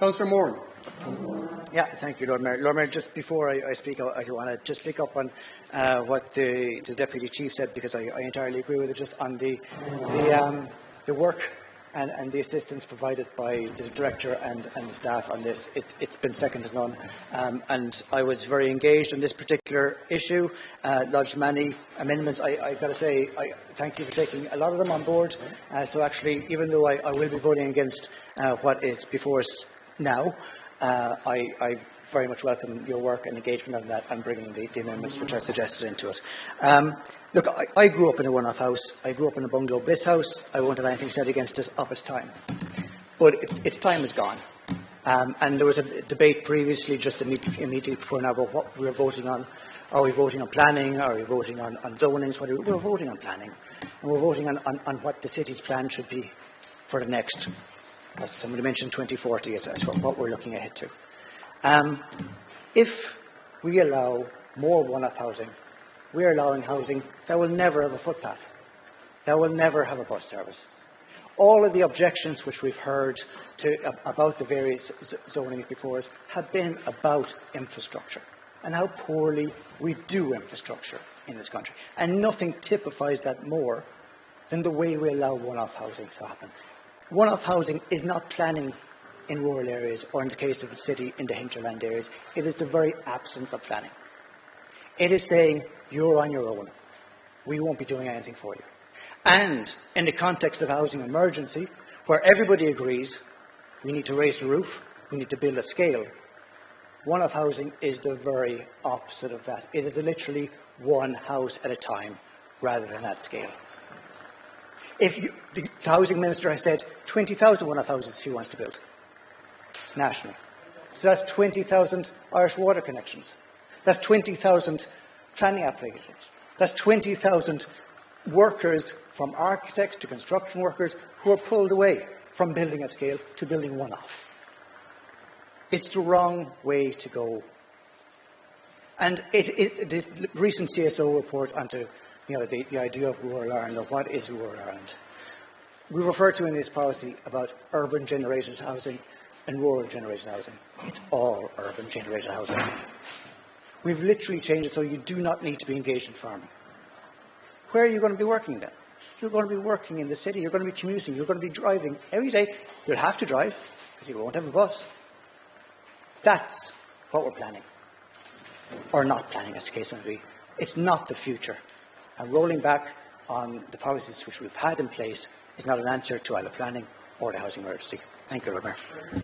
Councillor Moran. Yeah, thank you, Lord Mayor. Lord Mayor, just before I speak, I want to just pick up on what the Deputy Chief said, because I entirely agree with it, just on the work and the assistance provided by the Director and the staff on this. It's been second to none. And I was very engaged in this particular issue, lodged many amendments. I've got to say, I thank you for taking a lot of them on board. So actually, even though I will be voting against what is before us now, I very much welcome your work and engagement on that and bringing the amendments which are suggested into it. Look, I grew up in a one-off house. I grew up in a bungalow bliss house. I won't have anything said against it of its time. But its time is gone. And there was a debate previously, just immediately before now, about what we were voting on. Are we voting on planning? Are we voting on zonings? We're voting on planning. And we're voting on what the city's plan should be for the next, as somebody mentioned, 2040 as what we're looking ahead to. If we allow more one-off housing, we're allowing housing that will never have a footpath, that will never have a bus service. All of the objections which we've heard about the various zonings before us have been about infrastructure and how poorly we do infrastructure in this country. And nothing typifies that more than the way we allow one-off housing to happen. One-off housing is not planning in rural areas, or in the case of the city, in the hinterland areas. It is the very absence of planning. It is saying, you're on your own. We won't be doing anything for you. And in the context of housing emergency, where everybody agrees we need to raise the roof, we need to build at scale, one-off housing is the very opposite of that. It is literally one house at a time, rather than at scale. The housing minister has said 20,000 one-off houses he wants to build nationally. So that's 20,000 Irish water connections. That's 20,000 planning applications. That's 20,000 workers, from architects to construction workers, who are pulled away from building at scale to building one-off. It's the wrong way to go. And the recent CSO report onto the idea of rural Ireland, or what is rural Ireland. We refer to in this policy about urban generated housing and rural generated housing. It's all urban generated housing. We've literally changed it so you do not need to be engaged in farming. Where are you going to be working then? You're going to be working in the city, you're going to be commuting, you're going to be driving every day. You'll have to drive, because you won't have a bus. That's what we're planning. Or not planning, as the case may be. It's not the future. And rolling back on the policies which we've had in place is not an answer to either planning or the housing emergency. Thank you, Lord Mayor.